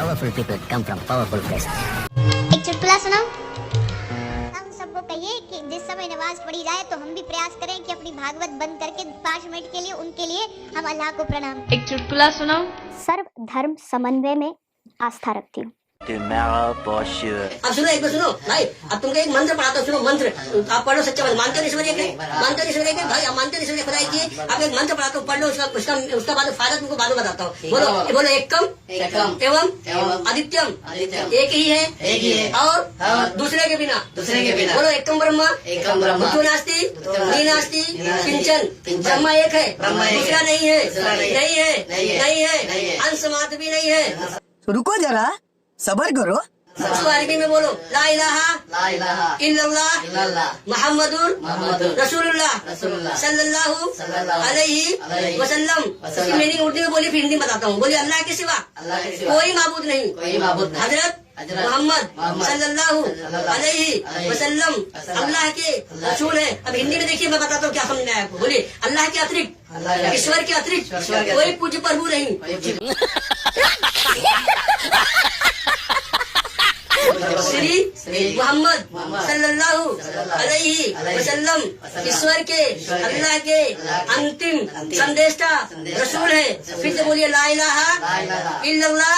Powerful people come from powerful places. एक चुटकुला सुनाऊं? हम सबको कहिए कि जिस समय नमाज पढ़ी जाए तो हम भी प्रयास करें कि अपनी भागवत बंद करके 5 मिनट के लिए उनके लिए हम अल्लाह को प्रणाम। एक चुटकुला सुनाऊं? सर्व धर्म समन्वय में आस्था रखती हूँ। अब सुनो, एक बार सुनो भाई, अब तुमको एक मंत्र पढ़ाता हूँ, सुनो मंत्र। आप पढ़ो सच्चा मंत्र। मानते हो ईश्वर एक है? मानते हो ईश्वर एक है? भाई आप मानते हो ईश्वर एक खुदा एक ही है? आप एक मंत्र पढ़ाता हूँ, पढ़ लो, उसका बाद फायदा तुमको बाद में बताता हूँ। बोलो एकम एवं आदित्यम एक ही है और दूसरे के बिना। बोलो एकम ब्रह्मा मुठो नास्ति नी नास्ति किंचन। ब्रह्मा एक है, दूसरा नहीं है, अंश मात्र भी नहीं है। तो रुको जरा, सबर करो। उसको अरबी में बोलो ला इलाहा इल्लल्लाह मुहम्मदुर रसूलुल्लाह सल्लल्लाहु अलैहि वसल्लम। इसकी मीनिंग उर्दू में बोली, फिर हिंदी बताता हूँ। बोली अल्लाह के सिवा कोई माबूद नहीं, हजरत मोहम्मद सल्लल्लाहु अलैहि वसल्लम अल्लाह के रसूल है। अब हिंदी में देखिए, मैं बताता हूँ क्या समझ में आया आपको। बोलिए अल्लाह के अतिरिक्त, ईश्वर के अतिरिक्त कोई पूज्य प्रभु नहीं। श्री मोहम्मद सल्लल्लाहु अलैहि वसल्लम ईश्वर के, अल्लाह के अंतिम संदेशा रसूल है। फिर से बोलिए ला इलाहा इल्लल्लाह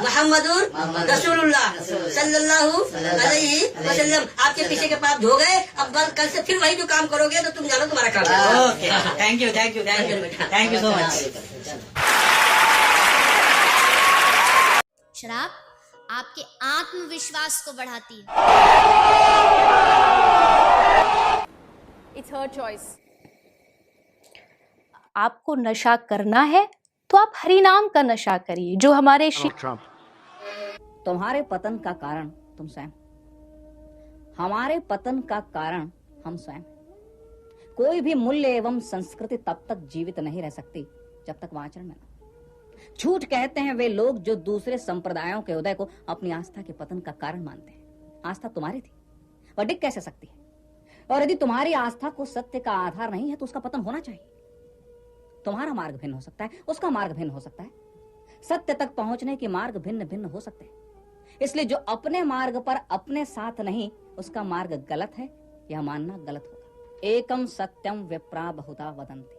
मुहम्मदुर रसूलुल्लाह सल्लल्लाहु अलैहि वसल्लम। आपके पीछे के पाप धो गए, अब कल से फिर वही जो काम करोगे तो तुम जानो तुम्हारा काम है। Okay, thank you so much. शराब आपके आत्मविश्वास को बढ़ाती है। It's her choice. आपको नशा करना है तो आप हरिनाम का नशा करिए, जो हमारे तुम्हारे पतन का कारण तुम स्वयं, हमारे पतन का कारण हम स्वयं। कोई भी मूल्य एवं संस्कृति तब तक जीवित नहीं रह सकती जब तक वह आचरण में न। झूठ कहते हैं वे लोग जो दूसरे संप्रदायों के उदय को अपनी आस्था के पतन का कारण मानते हैं। आस्था तुम्हारी थी, वह डिग कैसे सकती है? और यदि तुम्हारी आस्था को सत्य का आधार नहीं है तो उसका पतन होना चाहिए। तुम्हारा मार्ग भिन्न हो सकता है, उसका मार्ग भिन्न हो सकता है, सत्य तक पहुंचने के मार्ग भिन्न भिन्न हो सकते हैं। इसलिए जो अपने मार्ग पर अपने साथ नहीं, उसका मार्ग गलत है, यह मानना गलत होगा। एकम सत्यम विप्रा बहुधा वदन्ति।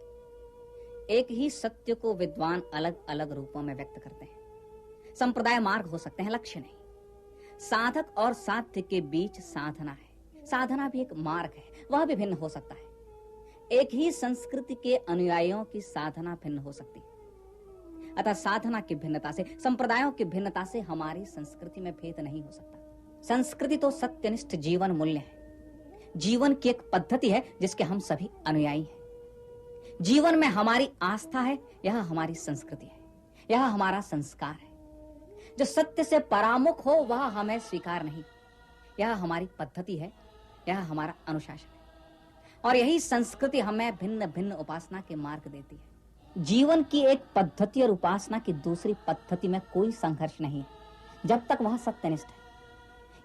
एक ही सत्य को विद्वान अलग अलग रूपों में व्यक्त करते हैं। संप्रदाय मार्ग हो सकते हैं, लक्ष्य नहीं। साधक और साध्य के बीच साधना है, साधना भी एक मार्ग है, वह भी भिन्न हो सकता है। एक ही संस्कृति के अनुयायियों की साधना भिन्न हो सकती है। अतः साधना की भिन्नता से, संप्रदायों की भिन्नता से हमारी संस्कृति में भेद नहीं हो सकता। संस्कृति तो सत्यनिष्ठ जीवन मूल्य है, जीवन की एक पद्धति है जिसके हम सभी अनुयायी हैं। जीवन में हमारी आस्था है, यह हमारी संस्कृति है, यह हमारा संस्कार है। जो सत्य से परामुख हो वह हमें स्वीकार नहीं, यह हमारी पद्धति है, यह हमारा अनुशासन है। और यही संस्कृति हमें भिन्न भिन्न उपासना के मार्ग देती है। जीवन की एक पद्धति और उपासना की दूसरी पद्धति में कोई संघर्ष नहीं है जब तक वह सत्यनिष्ठ है।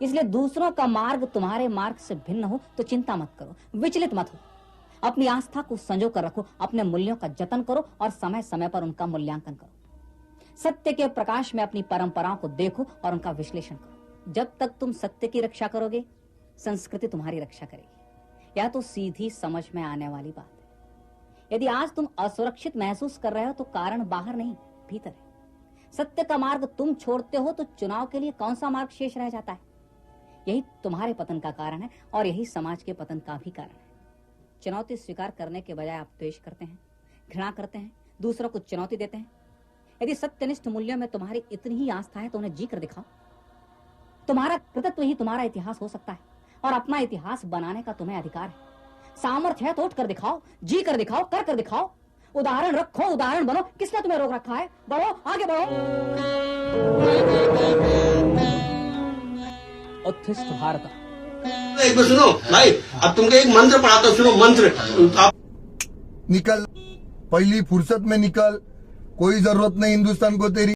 इसलिए दूसरों का मार्ग तुम्हारे मार्ग से भिन्न हो तो चिंता मत करो, विचलित मत हो। अपनी आस्था को संजो कर रखो, अपने मूल्यों का जतन करो और समय समय पर उनका मूल्यांकन करो। सत्य के प्रकाश में अपनी परंपराओं को देखो और उनका विश्लेषण करो। जब तक तुम सत्य की रक्षा करोगे, संस्कृति तुम्हारी रक्षा करेगी। यह तो सीधी समझ में आने वाली बात है। यदि आज तुम असुरक्षित महसूस कर रहे हो तो कारण बाहर नहीं, भीतर है। सत्य का मार्ग तुम छोड़ते हो तो चुनाव के लिए कौन सा मार्ग शेष रह जाता है? यही तुम्हारे पतन का कारण है और यही समाज के पतन का भी कारण है। चुनौती स्वीकार करने के बजाय आप द्वेष करते हैं, घृणा करते हैं, दूसरों को चुनौती देते हैं। यदि सत्यनिष्ठ मूल्यों में तुम्हारी इतनी ही आस्था है तो उन्हें जी कर दिखाओ। तुम्हारा कृतित्व ही तुम्हारा इतिहास हो सकता है और अपना इतिहास बनाने का तुम्हें अधिकार है। सामर्थ्य है तो उठ कर दिखाओ, जी कर दिखाओ, कर दिखाओ। उदाहरण रखो, उदाहरण बनो। किसने तुम्हें रोक रखा है? बढ़ो, आगे बढ़ो। उत्थिष्ठ भारत। एक बार सुनो भाई, अब तुमको एक मंत्र पढ़ाता हूँ, सुनो मंत्र। आप निकल, पहली फुर्सत में निकल, कोई जरूरत नहीं हिंदुस्तान को तेरी।